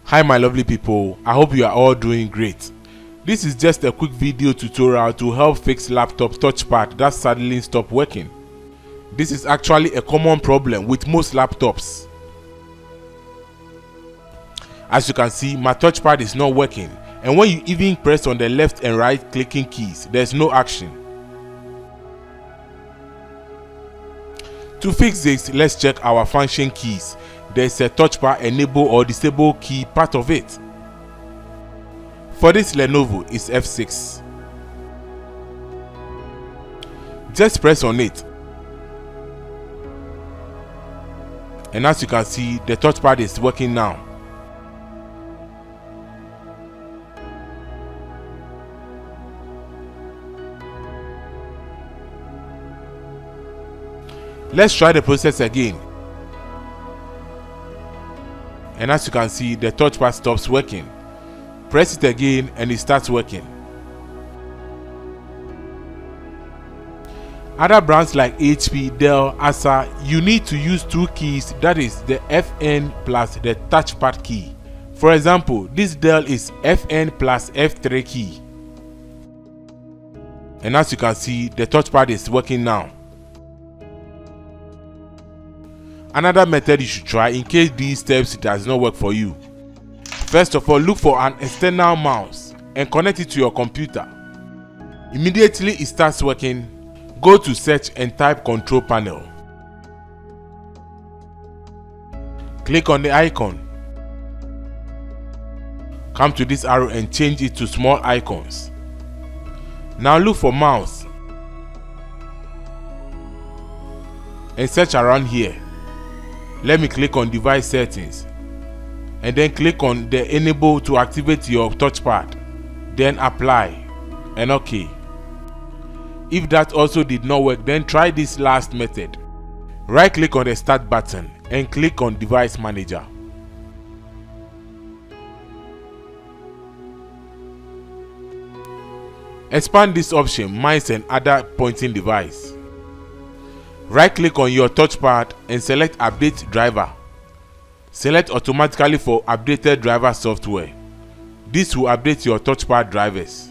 Hi my lovely people, I hope you are all doing great. This is just a quick video tutorial to help fix laptop touchpad that suddenly stopped working. This is actually a common problem with most laptops. As you can see, my touchpad is not working, and when you even press on the left and right clicking keys, there is no action. To fix this, let's check our function keys. There is a touchpad enable or disable key part of it. For this Lenovo, it's F6. Just press on it, and as you can see, the touchpad is working now. Let's try the process again. And as you can see, the touchpad stops working. Press it again and it starts working. Other brands like HP, Dell, Acer, you need to use two keys, that is the FN plus the touchpad key. For example, this Dell is FN plus F3 key. And as you can see, the touchpad is working now. Another method you should try in case these steps does not work for you. First of all, look for an external mouse and connect it to your computer. Immediately it starts working, go to search and type control panel. Click on the icon. Come to this arrow and change it to small icons. Now look for mouse and search around here. Let me click on device settings and then click on the enable to activate your touchpad, then apply and OK. If that also did not work, then try this last method. Right click on the start button and click on device manager. Expand this option mice and other pointing device. Right click on your touchpad and select update driver. Select automatically for updated driver software. This will update your touchpad drivers.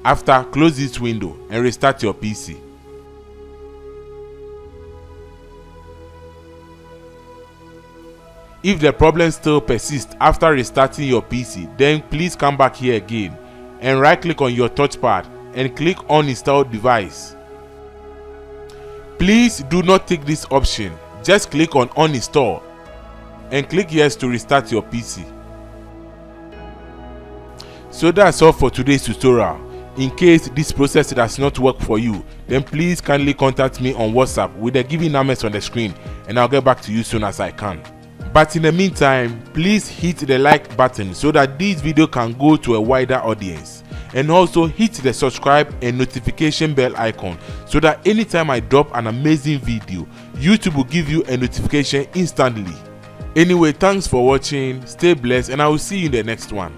After, close this window and restart your PC. If the problem still persists after restarting your PC, then please come back here again and right click on your touchpad and click on install device. Please do not take this option, just click on uninstall and click yes to restart your PC. So that's all for today's tutorial. In case this process does not work for you, then please kindly contact me on WhatsApp with the given numbers on the screen and I'll get back to you soon as I can. But in the meantime, please hit the like button so that this video can go to a wider audience. And also hit the subscribe and notification bell icon so that anytime I drop an amazing video, YouTube will give you a notification instantly. Anyway, thanks for watching, stay blessed, and I will see you in the next one.